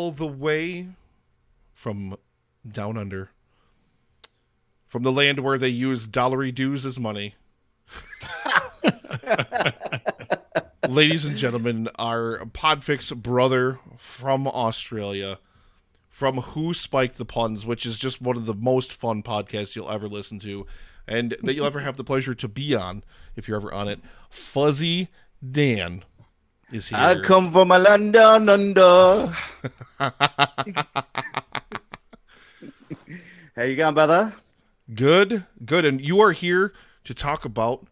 all the way from down under, from the land where they use dollary dues as money. Ladies and gentlemen, our Podfix brother from Australia, from Who Spiked the Puns, which is just one of the most fun podcasts you'll ever listen to, and that you'll ever have the pleasure to be on, if you're ever on it. Fuzzy Dan is here. I come from a land down under. How you going, brother? Good. And you are here to talk about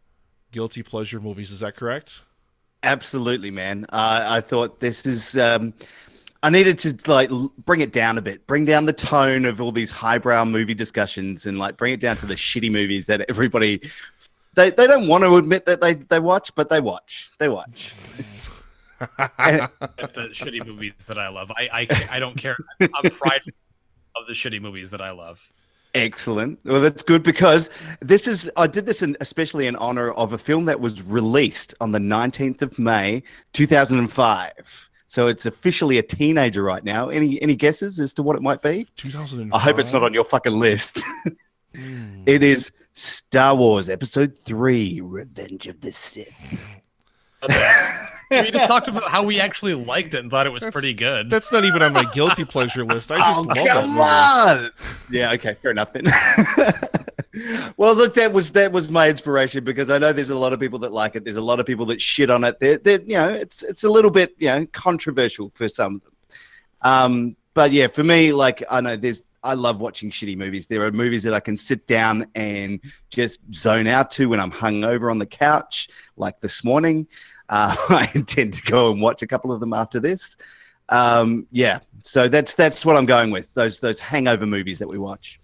guilty pleasure movies. Is that correct? Absolutely, man. I thought this is. I needed to bring it down a bit, bring down the tone of all these highbrow movie discussions, and bring it down to the shitty movies that everybody they don't want to admit that they watch, but they watch. They watch. The shitty movies that I love. I don't care. I'm prideful of the shitty movies that I love. Excellent. Well, that's good because I did this especially in honor of a film that was released on the 19th of May, 2005. So it's officially a teenager right now. Any guesses as to what it might be? 2005. I hope it's not on your fucking list. It is Star Wars Episode 3, Revenge of the Sith. We just talked about how we actually liked it and thought it was pretty good. That's not even on my guilty pleasure list. I just love that movie. On! Yeah, okay, fair enough then. Well, look, that was my inspiration because I know there's a lot of people that like it. There's a lot of people that shit on it. It's a little bit controversial for some of them. But yeah, for me, I love watching shitty movies. There are movies that I can sit down and just zone out to when I'm hungover on the couch, like this morning. I intend to go and watch a couple of them after this. So that's what I'm going with. Those hangover movies that we watch.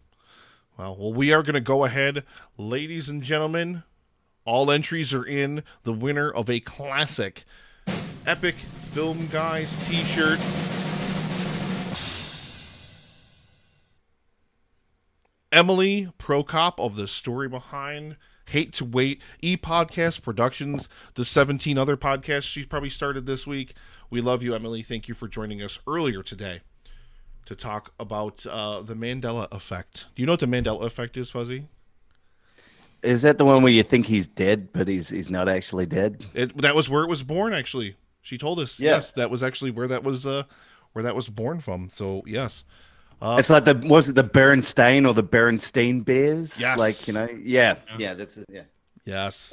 Well, we are going to go ahead, ladies and gentlemen. All entries are in. The winner of a classic Epic Film Guys t-shirt. Emily Prokop of The Story Behind, Hate to Wait, E-Podcast Productions, the 17 other podcasts she's probably started this week. We love you, Emily. Thank you for joining us earlier today to talk about the Mandela Effect. Do you know what the Mandela Effect is, Fuzzy? Is that the one where you think he's dead, but he's not actually dead? That was where it was born, actually. She told us. Yeah. Yes, that was actually where that was born from. So, yes. It's like was it the Berenstain or the Berenstein Bears? Yes. Yeah, that's it. Yeah. Yes.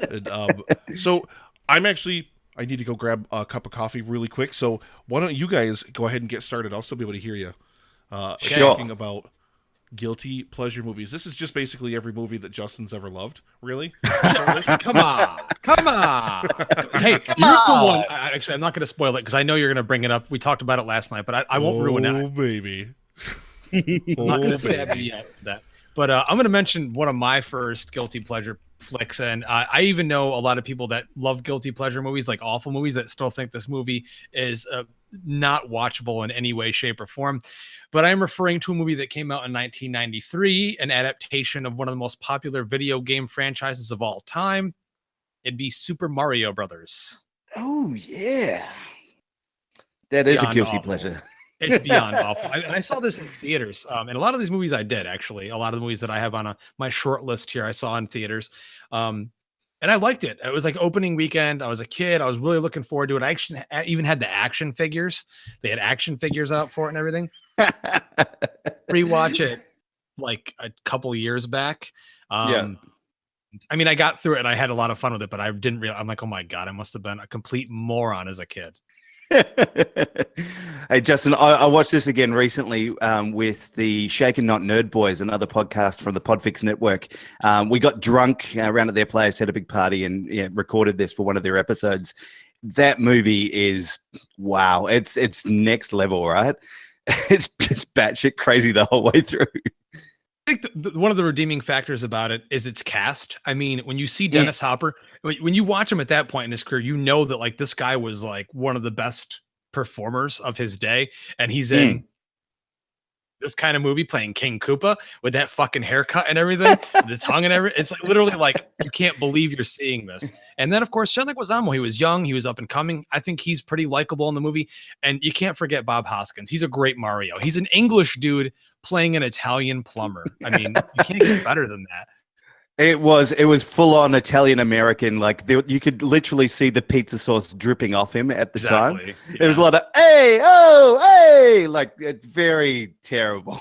So I need to go grab a cup of coffee really quick. So why don't you guys go ahead and get started? I'll still be able to hear you. Sure. Talking about guilty pleasure movies. This is just basically every movie that Justin's ever loved. Really? Come on. Hey, you're the one. Actually, I'm not going to spoil it because I know you're going to bring it up. We talked about it last night, but I won't ruin it. Oh, baby. I'm not going to stab you yet with that. But I'm going to mention one of my first guilty pleasure flicks. And I even know a lot of people that love guilty pleasure movies, like awful movies, that still think this movie is not watchable in any way, shape, or form. But I'm referring to a movie that came out in 1993, an adaptation of one of the most popular video game franchises of all time. It'd be Super Mario Brothers. Oh, yeah. That is a guilty pleasure. It's beyond awful. I saw this in theaters. And a lot of these movies I did, actually. A lot of the movies that I have on my short list here, I saw in theaters. And I liked it. It was like opening weekend. I was a kid. I was really looking forward to it. I actually even had the action figures. They had action figures out for it and everything. Rewatch it like a couple years back. Yeah. I mean, I got through it and I had a lot of fun with it, but I didn't realize. I'm like, oh my God, I must have been a complete moron as a kid. Hey, Justin, I watched this again recently with the Shake and Not Nerd Boys, another podcast from the Podfix Network. We got drunk around at their place, had a big party, and recorded this for one of their episodes. That movie is, wow, it's next level, right? It's just batshit crazy the whole way through. I think one of the redeeming factors about it is its cast. I mean, when you see Dennis Hopper, when you watch him at that point in his career, you know that like this guy was like one of the best performers of his day, and he's in this kind of movie playing King Koopa with that fucking haircut and everything, the tongue and everything. It's like literally like you can't believe you're seeing this. And then of course John Leguizamo, he was young, he was up and coming. I think he's pretty likable in the movie. And you can't forget Bob Hoskins. He's a great Mario. He's an English dude playing an Italian plumber. I mean, you can't get better than that. It was full on Italian American. Like you could literally see the pizza sauce dripping off him at the time. Yeah. There was a lot of hey, oh, hey, like it's very terrible.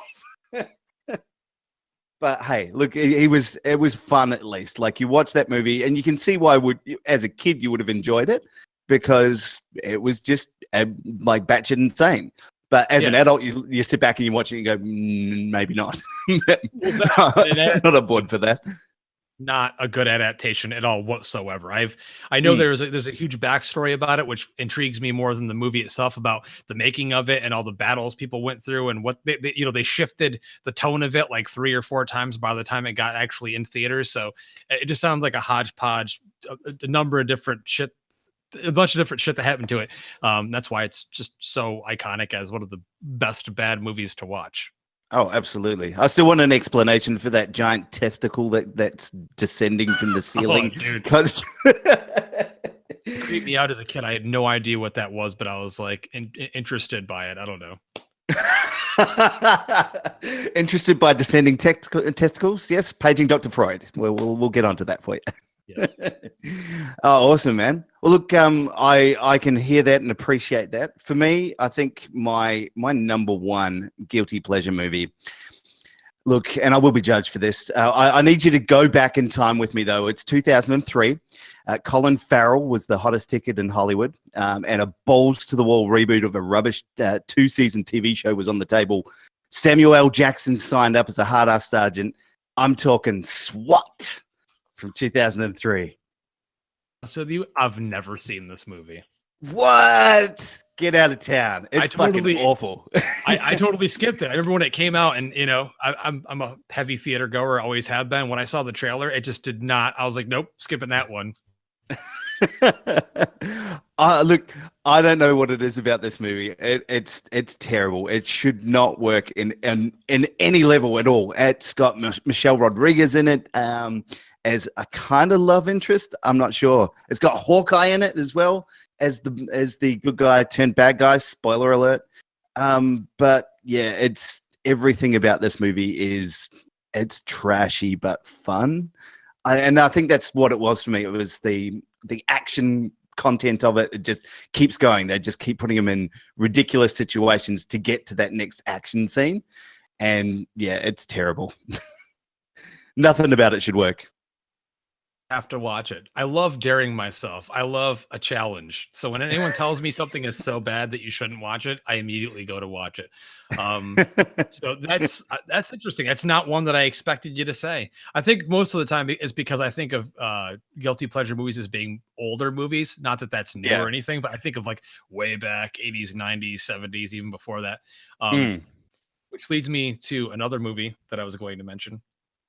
But hey, look, it was fun at least. Like you watch that movie and you can see why as a kid you would have enjoyed it because it was just like batshit insane. But as an adult, you sit back and you watch it and you go, maybe not. Not on board for that. Not a good adaptation at all whatsoever. I know there's a huge backstory about it, which intrigues me more than the movie itself, about the making of it and all the battles people went through and what they shifted the tone of it like 3 or 4 times by the time it got actually in theaters. So it just sounds like a hodgepodge, a number of different shit, a bunch of different shit that happened to it. That's why it's just so iconic as one of the best bad movies to watch. Oh, absolutely. I still want an explanation for that giant testicle that's descending from the ceiling. Oh, dude. It creeped me out as a kid. I had no idea what that was, but I was like interested by it. I don't know. Interested by descending testicles? Yes, paging Dr. Freud. We'll get onto that for you. Yes. Oh, awesome, man. Well, look, I can hear that and appreciate that. For me, I think my number one guilty pleasure movie. Look, and I will be judged for this. I need you to go back in time with me, though. It's 2003. Colin Farrell was the hottest ticket in Hollywood, and a balls-to-the-wall reboot of a rubbish 2-season TV show was on the table. Samuel L. Jackson signed up as a hard-ass sergeant. I'm talking SWAT from 2003. So with you, I've never seen this movie. What? Get out of town. It's fucking awful. I totally skipped it. I remember when it came out, and I'm a heavy theater goer, always have been. When I saw the trailer, it just did not. I was like, nope, skipping that one. Look, I don't know what it is about this movie. It's terrible. It should not work in any level at all. It's got Michelle Rodriguez in it as a kind of love interest. I'm not sure. It's got Hawkeye in it as well as the good guy turned bad guy. Spoiler alert. But yeah, it's everything about this movie it's trashy but fun. And I think that's what it was for me. It was the action content of it. It just keeps going. They just keep putting them in ridiculous situations to get to that next action scene. And yeah, it's terrible. Nothing about it should work. Have to watch it. I love daring myself. I love a challenge. So when anyone tells me something is so bad that you shouldn't watch it, I immediately go to watch it. So that's interesting. That's not one that I expected you to say. I think most of the time it's because I think of guilty pleasure movies as being older movies. Not that that's new or anything, but I think of like way back 80s, 90s, 70s, even before that. Which leads me to another movie that I was going to mention.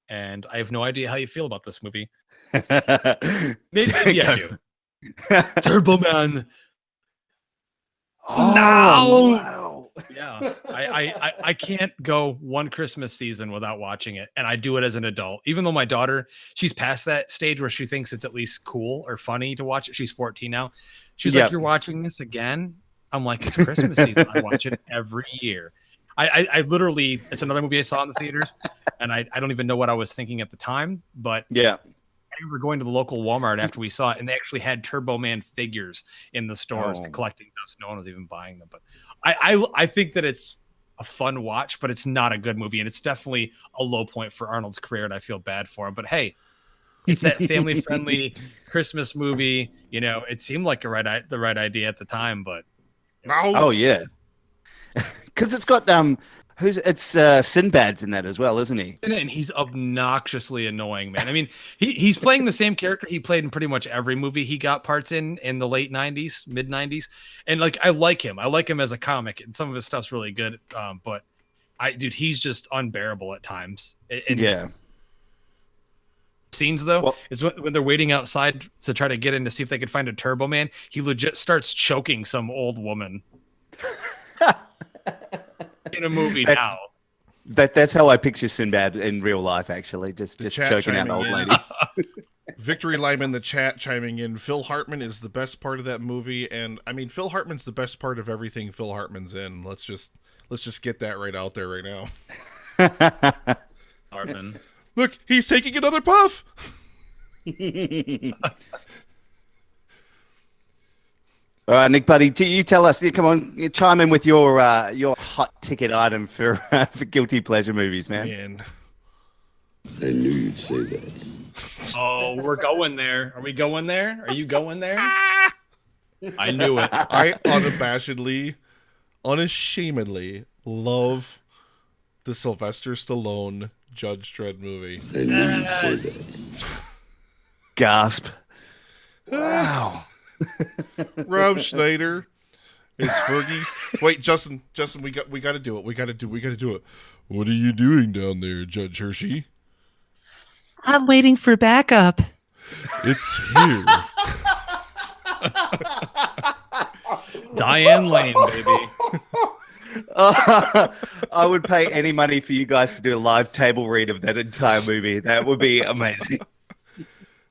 And I have no idea how you feel about this movie. Maybe I do. Turbo Man. Oh, no! wow. Yeah. I can't go one Christmas season without watching it. And I do it as an adult. Even though my daughter, she's past that stage where she thinks it's at least cool or funny to watch it. She's 14 now. She's like, you're watching this again? I'm like, it's Christmas season. I watch it every year. I literally, it's another movie I saw in the theaters, and I don't even know what I was thinking at the time, but yeah, I remember going to the local Walmart after we saw it, and they actually had Turbo Man figures in the stores collecting dust. No one was even buying them, but I think that it's a fun watch, but it's not a good movie, and it's definitely a low point for Arnold's career, and I feel bad for him. But hey, it's that family-friendly Christmas movie. You know, it seemed like the right idea at the time, but oh yeah. Because it's got Sinbad's in that as well, isn't he? And he's obnoxiously annoying, man. I mean, he's playing the same character he played in pretty much every movie he got parts in the late 90s, mid 90s. And like, I like him. I like him as a comic, and some of his stuff's really good. But he's just unbearable at times. And yeah. Scenes though is when they're waiting outside to try to get in to see if they could find a Turbo Man. He legit starts choking some old woman. In a movie now. That's how I picture Sinbad in real life. Actually, just chat choking out chiming old in. ladies. Victory Lime in the chat chiming in. Phil Hartman is the best part of that movie, and I mean Phil Hartman's the best part of everything Phil Hartman's in. Let's just get that right out there right now. Hartman. Look, he's taking another puff. All right, Nick, buddy, you tell us. Come on, you chime in with your hot ticket item for guilty pleasure movies, man. I knew you'd say that. Oh, we're going there. Are we going there? Are you going there? I knew it. I unashamedly love the Sylvester Stallone Judge Dredd movie. I knew you'd say that. Gasp! Wow. Rob Schneider is Fergie. Wait, Justin, we got to do it. We got to do it. What are you doing down there, Judge Hershey? I'm waiting for backup. It's here. Diane Lane, baby. I would pay any money for you guys to do a live table read of that entire movie. That would be amazing.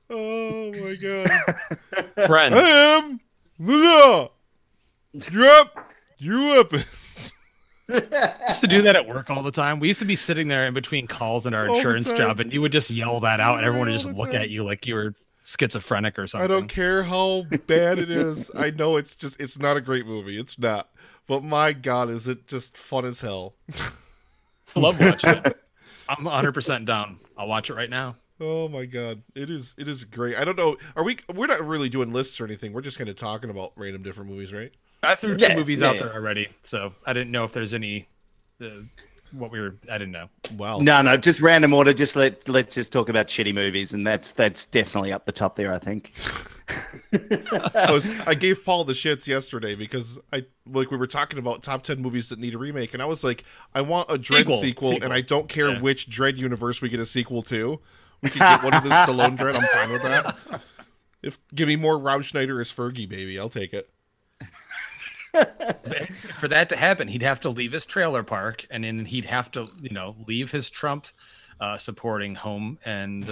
Oh my god. Friends. I am the law. Drop your weapons. Used to do that at work all the time. We used to be sitting there in between calls in our All the insurance time. job, and you would just yell that out, and everyone would All just the look time. at you like you were schizophrenic or something. I don't care how bad it is. I know it's not a great movie. It's not. But my god, is it just fun as hell. I love watching it. I'm 100% down. I'll watch it right now. Oh my god. It is great. I don't know. We're not really doing lists or anything. We're just kind of talking about random different movies, right? I threw two movies out yeah. there already, so I didn't know if there's any. I didn't know. Wow. No, just random order. Just let's just talk about shitty movies, and that's definitely up the top there, I think. I gave Paul the shits yesterday because we were talking about top 10 movies that need a remake, and I was like, I want a Dredd sequel. And I don't care which Dredd universe we get a sequel to. We can get one of the Stallone Dredd. I'm fine with that. Give me more Rob Schneider as Fergie, baby. I'll take it. For that to happen, he'd have to leave his trailer park, and then he'd have to, leave his Trump supporting home, and he'd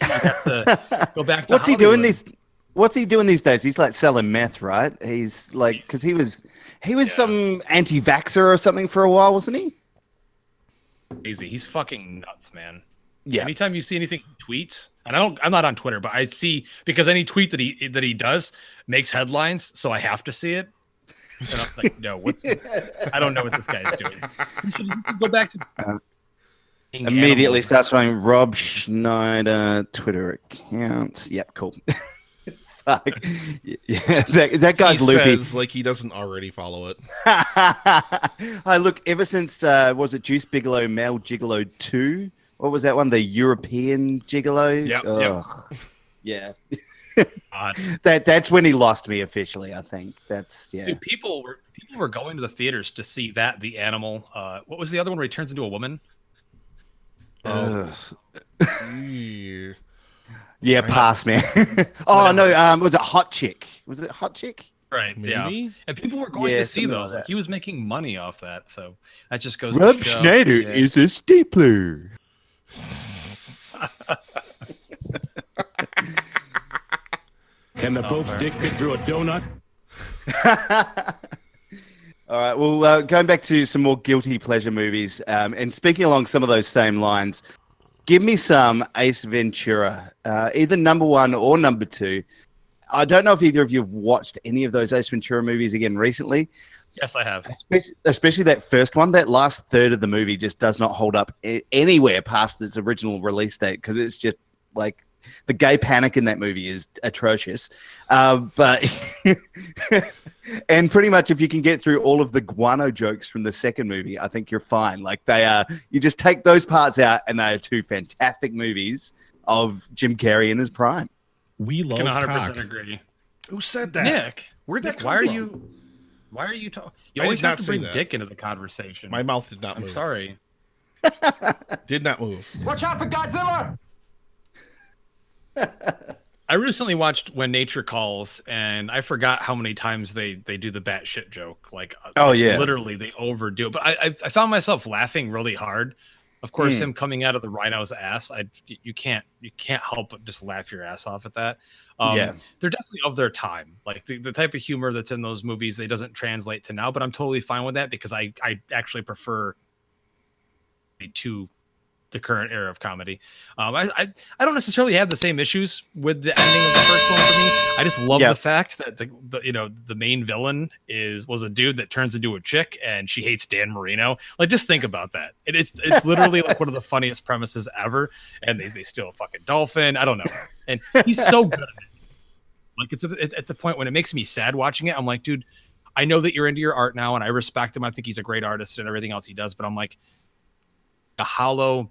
have to go back to What's he doing Hollywood. What's he doing these days? He's like selling meth, right? He's like, because he was some anti-vaxxer or something for a while, wasn't he? Crazy. He's fucking nuts, man. Yeah. Anytime you see anything he tweets, and I'm not on Twitter, but I see, because any tweet that he does makes headlines, so I have to see it. And I'm like, no, I don't know what this guy is doing. Go back to Immediately starts running Rob Schneider Twitter account. Yep, cool. Fuck. Yeah, that guy's he loopy. says like he doesn't already follow it. Hi, look, ever since was it Juice Bigelow Male Gigolo 2? What was that one? The European Gigolo? Yep. Yeah. That's when he lost me officially, I think. That's Dude, people were going to the theaters to see that, the animal. What was the other one where he turns into a woman? Yeah, pass, man. Oh no, was it Hot Chick? Was it Hot Chick? Right. Maybe? Yeah. And people were going to see something those. like Like, he was making money off that. So that just goes Rob to show. Schneider is a stapler. Can the Pope's dick fit through a donut? All right. Well, going back to some more guilty pleasure movies, and speaking along some of those same lines, give me some Ace Ventura, either number 1 or number 2. I don't know if either of you have watched any of those Ace Ventura movies again recently. Yes, I have. Especially that first one. That last third of the movie just does not hold up anywhere past its original release date, because it's just like the gay panic in that movie is atrocious. But and pretty much if you can get through all of the guano jokes from the second movie, I think you're fine. Like they are, you just take those parts out, and they are two fantastic movies of Jim Carrey in his prime. We I love can 100% cock. agree. Who said that? Nick, Where'd that come why are from? you talking? I You always did have not to say bring that. dick into the conversation. My mouth did not I'm move. sorry. Did not move. Watch out for Godzilla! I recently watched When Nature Calls, and I forgot how many times they do the batshit joke. Like, Oh, yeah. literally they overdo it. But I found myself laughing really hard. Of course, him coming out of the rhino's ass. You can't help but just laugh your ass off at that. Yeah. They're definitely of their time. Like the type of humor that's in those movies, it doesn't translate to now. But I'm totally fine with that because I actually prefer to the current era of comedy. I don't necessarily have the same issues with the ending of the first one for me. I just love the fact that the main villain was a dude that turns into a chick and she hates Dan Marino. Like, just think about that. It's literally like one of the funniest premises ever. And they steal a fucking dolphin. I don't know. And he's so good at it. Like, it's at the point when it makes me sad watching it. I'm like, dude, I know that you're into your art now and I respect him. I think he's a great artist and everything else he does, but I'm like, a hollow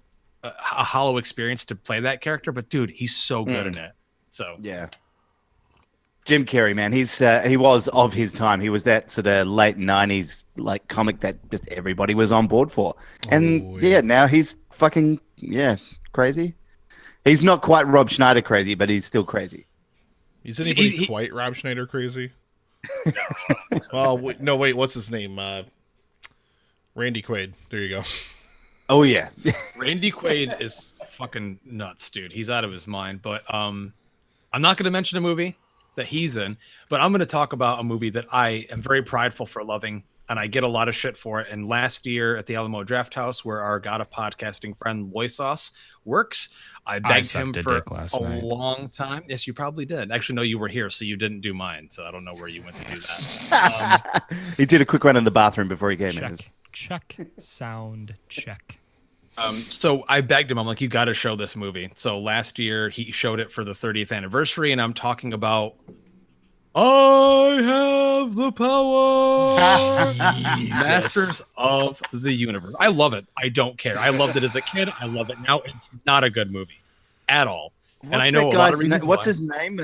experience to play that character, but dude, he's so good in it. So yeah, Jim Carrey, man, he was of his time. He was that sort of late '90s like comic that just everybody was on board for. And now he's fucking crazy. He's not quite Rob Schneider crazy, but he's still crazy. Is anybody quite Rob Schneider crazy? No, wait, what's his name? Randy Quaid. There you go. Oh yeah. Randy Quaid is fucking nuts, dude. He's out of his mind. But I'm not going to mention a movie that he's in, but I'm going to talk about a movie that I am very prideful for loving, and I get a lot of shit for it. And last year at the Alamo Draft House, where our God of Podcasting friend Loisos works, I begged him for a long time. Yes, you probably did. Actually, no, you were here, so you didn't do mine. So I don't know where you went to do that. He did a quick run in the bathroom before he came in. Check. Sound check. So I begged him. I'm like, you got to show this movie. So last year he showed it for the 30th anniversary, and I'm talking about I Have the Power, Masters of the Universe. I love it. I don't care. I loved it as a kid. I love it now. It's not a good movie at all. And I know a lot of reasons what's his name?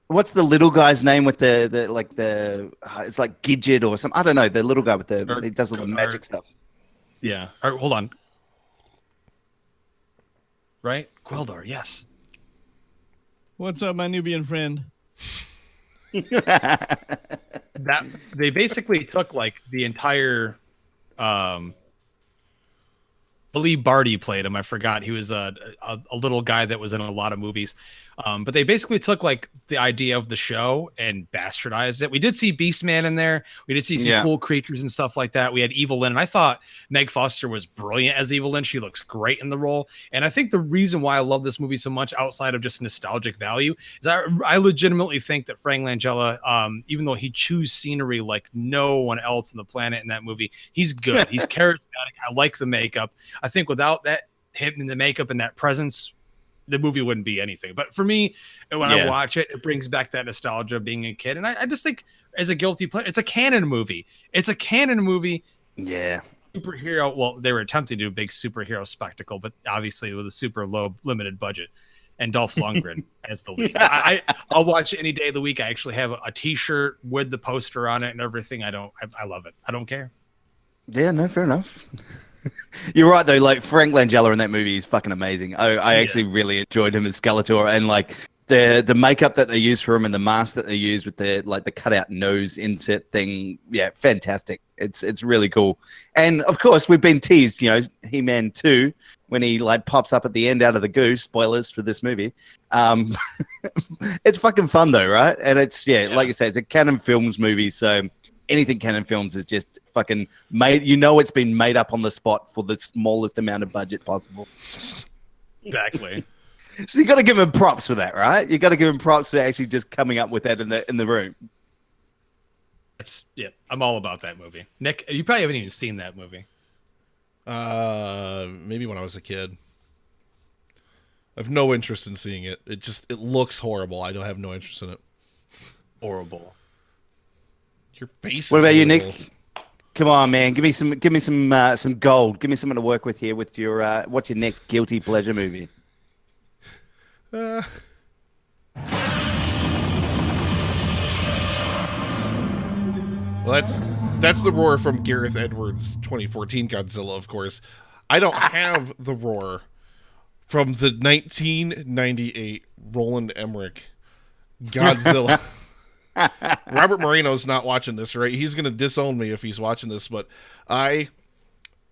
What's the little guy's name with the it's like Gidget or something? I don't know. The little guy with he does all the magic stuff. Yeah. All right, hold on. Right? Gwildor, yes. What's up, my Nubian friend? That they basically took like the entire believe Barty played him. I forgot. He was a little guy that was in a lot of movies. But they basically took like the idea of the show and bastardized it. We did see Beastman in there. We did see some cool creatures and stuff like that. We had Evil Lynn, and I thought Meg Foster was brilliant as Evil Lynn. She looks great in the role. And I think the reason why I love this movie so much, outside of just nostalgic value, is I legitimately think that Frank Langella, even though he chews scenery like no one else on the planet in that movie, he's good. He's charismatic. I like the makeup. I think without that, him in the makeup and that presence, the movie wouldn't be anything. But for me, when I watch it, it brings back that nostalgia of being a kid. And I just think as a guilty pleasure, it's a canon movie. It's a canon movie. Yeah. Superhero. Well, they were attempting to do a big superhero spectacle, but obviously with a super low limited budget. And Dolph Lundgren as the lead. I'll watch it any day of the week. I actually have a T-shirt with the poster on it and everything. I love it. I don't care. Yeah, no, fair enough. You're right though. Like Frank Langella in that movie is fucking amazing. I actually really enjoyed him as Skeletor, and like the makeup that they use for him and the mask that they use with the cutout nose insert thing. Yeah, fantastic. It's really cool. And of course we've been teased. You know, He-Man 2 when he like pops up at the end out of the goo. Spoilers for this movie. It's fucking fun though, right? And it's like you say, it's a Canon Films movie, so anything Canon Films is just fucking made. You know, it's been made up on the spot for the smallest amount of budget possible. Exactly. So you got to give him props for that, right? You got to give him props for actually just coming up with that in the room. I'm all about that movie. Nick, you probably haven't even seen that movie. Maybe when I was a kid. I have no interest in seeing it. It looks horrible. I don't have no interest in it. Horrible. Your face. What about you, Nick? Come on, man. Give me some gold. Give me something to work with here with your what's your next guilty pleasure movie? Well, that's the roar from Gareth Edwards' 2014 Godzilla, of course. I don't have the roar from the 1998 Roland Emmerich Godzilla. Robert Moreno's not watching this, right? He's going to disown me if he's watching this, but I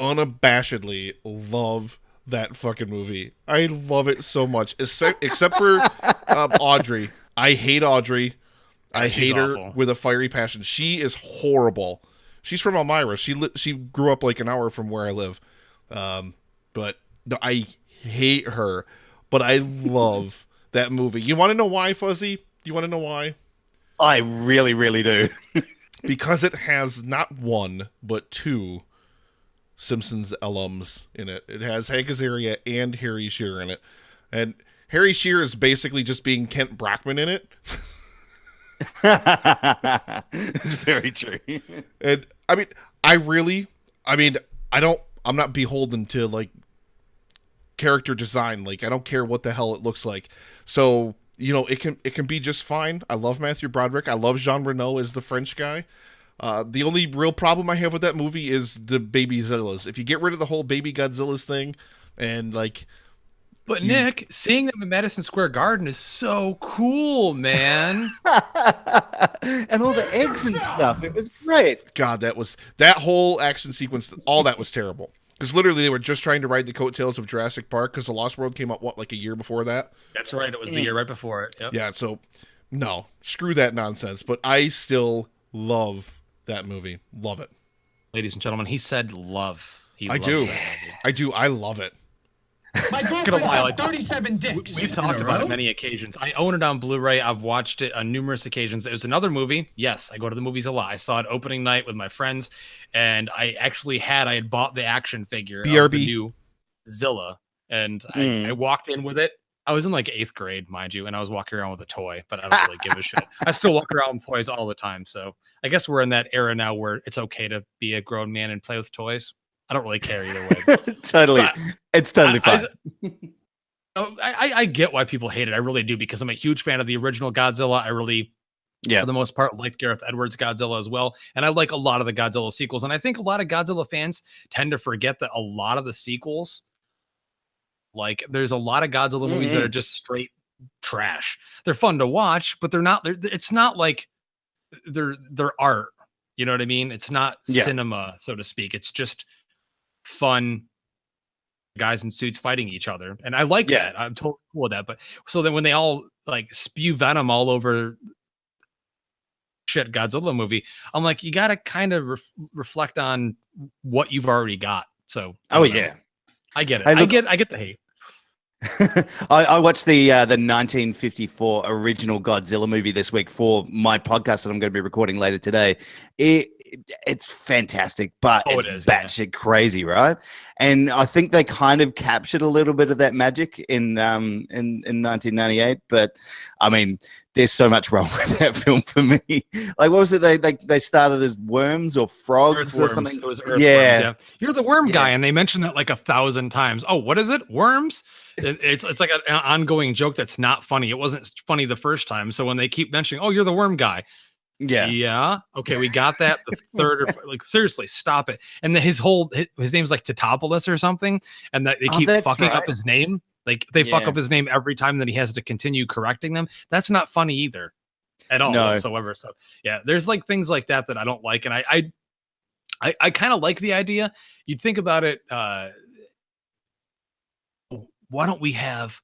unabashedly love that fucking movie. I love it so much, except for Audrey. I hate Audrey. I hate her awful. with a fiery passion. She is horrible. She's from Elmira. She grew up like an hour from where I live. But no, I hate her. But I love that movie. You want to know why, Fuzzy? You want to know why? I really, really do. Because it has not one, but two Simpsons alums in it. It has Hank Azaria and Harry Shearer in it. And Harry Shearer is basically just being Kent Brockman in it. It's very true. And I'm not beholden to like character design. Like, I don't care what the hell it looks like. So, you know, it can be just fine. I love Matthew Broderick. I love Jean Reno as the French guy. The only real problem I have with that movie is the Baby Zillas. If you get rid of the whole Baby Godzillas thing, and like, But Nick, seeing them in Madison Square Garden is so cool, man. And all the eggs and stuff. It was great. God, that whole action sequence, all that was terrible. Because literally they were just trying to ride the coattails of Jurassic Park, because The Lost World came out, like a year before that? That's right. It was the year right before it. Yep. Yeah, so, no. Screw that nonsense. But I still love that movie. Love it. Ladies and gentlemen, he said love. I do. I love it. My girlfriend's had 37 dicks. We've talked about it on many occasions. I own it on Blu-ray. I've watched it on numerous occasions. It was another movie. Yes, I go to the movies a lot. I saw it opening night with my friends, and I had bought the action figure of the new Zilla, and I walked in with it. I was in like 8th grade, mind you, and I was walking around with a toy, but I don't really give a shit. I still walk around with toys all the time, so I guess we're in that era now where it's okay to be a grown man and play with toys. I don't really care either way. Totally. It's totally fine. I get why people hate it. I really do, because I'm a huge fan of the original Godzilla. I really, for the most part, like Gareth Edwards' Godzilla as well. And I like a lot of the Godzilla sequels. And I think a lot of Godzilla fans tend to forget that a lot of the sequels, like there's a lot of Godzilla movies that are just straight trash. They're fun to watch, but it's not like they're art. You know what I mean? It's not cinema, so to speak. It's just fun guys in suits fighting each other, and I like that. I'm totally cool with that. But so then when they all like spew venom all over shit Godzilla movie, I'm like, you gotta kind of reflect on what you've already got. So I get it. I get the hate. I watched the 1954 original Godzilla movie this week for my podcast that I'm going to be recording later today. It's fantastic, but it's batshit crazy, right? And I think they kind of captured a little bit of that magic in 1998. But I mean, there's so much wrong with that film for me. Like, what was it? They started as worms or frogs or something. It was earthworms. Yeah, you're the worm guy, and they mentioned that like 1,000 times. Oh, what is it? Worms? It's like an ongoing joke that's not funny. It wasn't funny the first time, so when they keep mentioning, "Oh, you're the worm guy." Yeah. Okay, we got that. The third, like, seriously, stop it. And then his name's like Titopoulos or something, and that they keep fucking up his name. Like they fuck up his name every time, then he has to continue correcting them. That's not funny either, at all whatsoever. So yeah, there's like things like that I don't like, and I kind of like the idea. You'd think about it. Why don't we have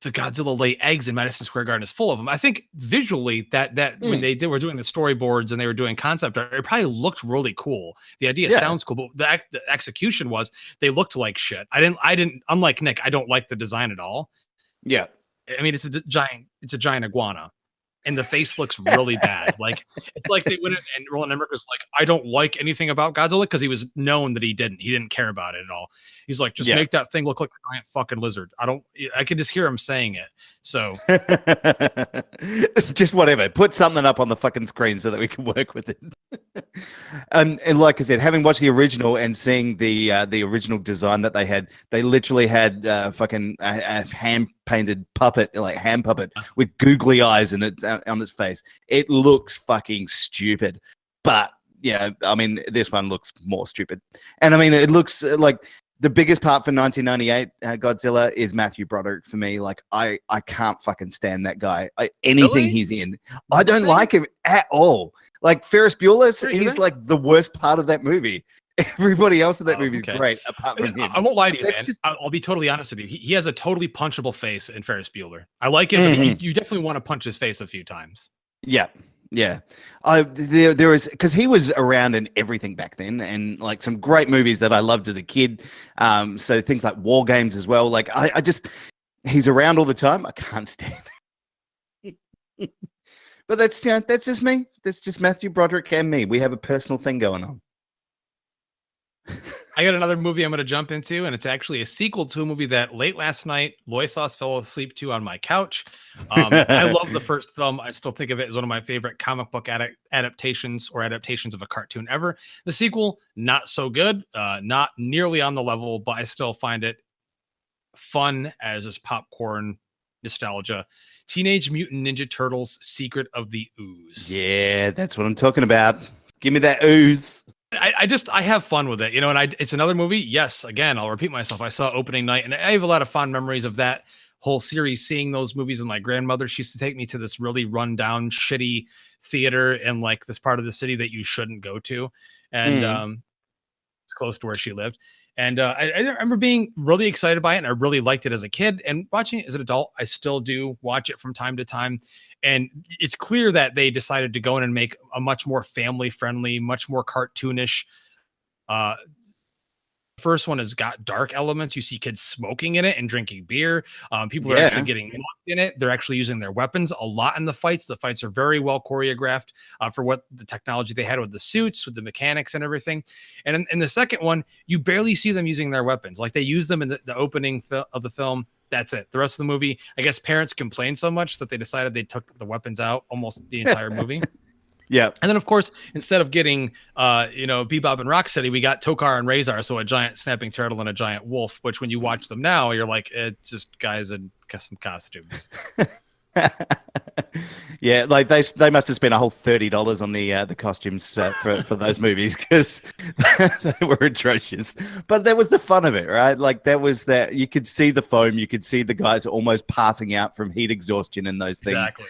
the Godzilla lay eggs in Madison Square Garden is full of them? I think visually that when they were doing the storyboards and they were doing concept art, it probably looked really cool. The idea sounds cool, but the execution they looked like shit. I didn't, unlike Nick, I don't like the design at all. Yeah. I mean, it's a giant iguana. And the face looks really bad. Like it's like they went in and Roland Emmerich was like, I don't like anything about Godzilla, because he was known that he didn't care about it at all. He's like, just make that thing look like a giant fucking lizard. I can just hear him saying it. So just whatever. Put something up on the fucking screen so that we can work with it. and like I said, having watched the original and seeing the original design that they literally had fucking a hand painted puppet, like hand puppet with googly eyes on its face. It looks fucking stupid, but yeah, I mean, this one looks more stupid. And I mean, it looks like the biggest part for 1998 Godzilla is Matthew Broderick for me. Like I can't fucking stand that guy. Anything Really? he's in, I don't like him at all. Like Ferris Bueller, he's either? like the worst part of that movie. Everybody else in that movie is okay. great apart from him. I won't lie to you, man. That's just- I'll be totally honest with you. He has a totally punchable face in Ferris Bueller. I like it, but you definitely want to punch his face a few times. Yeah. There is, because he was around in everything back then, and like some great movies that I loved as a kid. So things like War Games as well. Like I just, he's around all the time. I can't stand it. But that's just me. That's just Matthew Broderick and me. We have a personal thing going on. I got another movie I'm going to jump into, and it's actually a sequel to a movie that late last night Loisos fell asleep to on my couch. I love the first film. I still think of it as one of my favorite comic book adaptations of a cartoon ever. The sequel, not so good, not nearly on the level, but I still find it fun as just popcorn nostalgia. Teenage Mutant Ninja Turtles: Secret of the Ooze. Yeah, that's what I'm talking about. Give me that ooze. I have fun with it, and it's another movie. Yes, again, I'll repeat myself. I saw opening night, and I have a lot of fond memories of that whole series, seeing those movies with my grandmother. She used to take me to this really rundown, shitty theater in like this part of the city that you shouldn't go to. And it's close to where she lived. And I remember being really excited by it, and I really liked it as a kid. And watching it as an adult, I still do watch it from time to time. And it's clear that they decided to go in and make a much more family-friendly, much more cartoonish. First one has got dark elements. You see kids smoking in it and drinking beer. People are actually getting locked in it. They're actually using their weapons a lot in the fights. The fights are very well choreographed for what the technology they had with the suits, with the mechanics and everything. And in the second one, you barely see them using their weapons. Like they use them in the opening of the film. That's it. The rest of the movie, I guess parents complained so much that they decided they took the weapons out almost the entire movie. Yeah. And then, of course, instead of getting, Bebop and Rocksteady, we got Tokar and Razor, so a giant snapping turtle and a giant wolf, which when you watch them now, you're like, it's just guys in some costumes. Yeah, like they must have spent a whole $30 on the costumes for those movies, because they were atrocious. But that was the fun of it, right? Like that you could see the foam, you could see the guys almost passing out from heat exhaustion and those things. Exactly.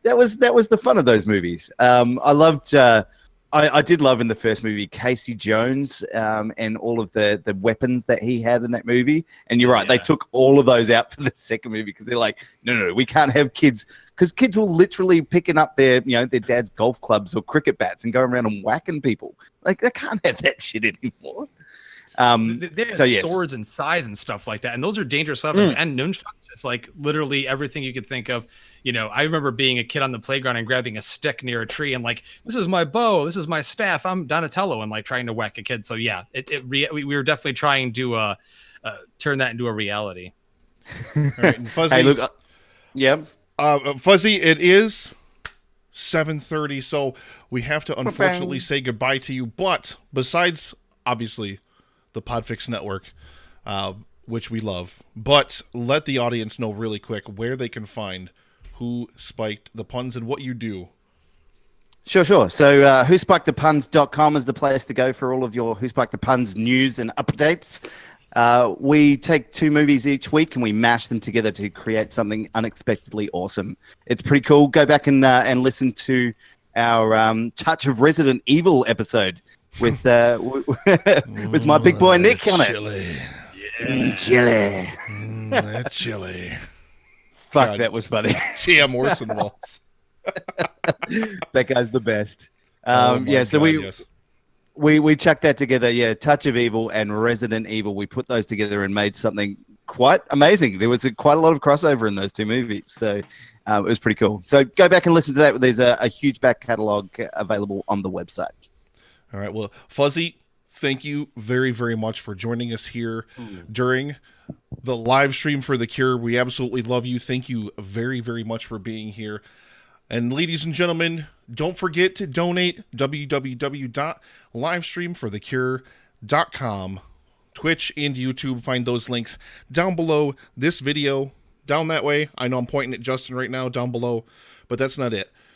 That was the fun of those movies. I loved. I did love in the first movie Casey Jones and all of the weapons that he had in that movie. And you're right, they took all of those out for the second movie because they're like, no, we can't have kids, because kids were literally picking up their dad's golf clubs or cricket bats and going around and whacking people. Like they can't have that shit anymore. They had swords and scythes and stuff like that, and those are dangerous weapons. And nunchucks. It's like literally everything you could think of. I remember being a kid on the playground and grabbing a stick near a tree and like, this is my bow, this is my staff, I'm Donatello, and like trying to whack a kid. So yeah, we were definitely trying to turn that into a reality. All right, and Fuzzy. Hey, look, Fuzzy, it is 7:30, so we have to unfortunately say goodbye to you. But besides, obviously, the Podfix Network, which we love, but let the audience know really quick where they can find Who Spiked the Puns and what you do. Sure. So whospikethepuns.com is the place to go for all of your Who Spiked the Puns news and updates. We take 2 movies each week and we mash them together to create something unexpectedly awesome. It's pretty cool. Go back and listen to our Touch of Resident Evil episode with my big boy Nick on it. Chili. Yeah. Chili. That chili. Fuck, God. that was funny. Yeah, Morrison Walls. That guy's the best. So God, we chucked that together. Yeah, Touch of Evil and Resident Evil. We put those together and made something quite amazing. There was quite a lot of crossover in those 2 movies, so it was pretty cool. So go back and listen to that. There's a huge back catalog available on the website. All right. Well, Fuzzy, thank you very, very much for joining us here during the live stream for The Cure. We absolutely love you. Thank you very, very much for being here. And ladies and gentlemen, don't forget to donate. www.livestreamforthecure.com. Twitch and YouTube. Find those links down below this video. Down that way. I know I'm pointing at Justin right now, down below, but that's not it.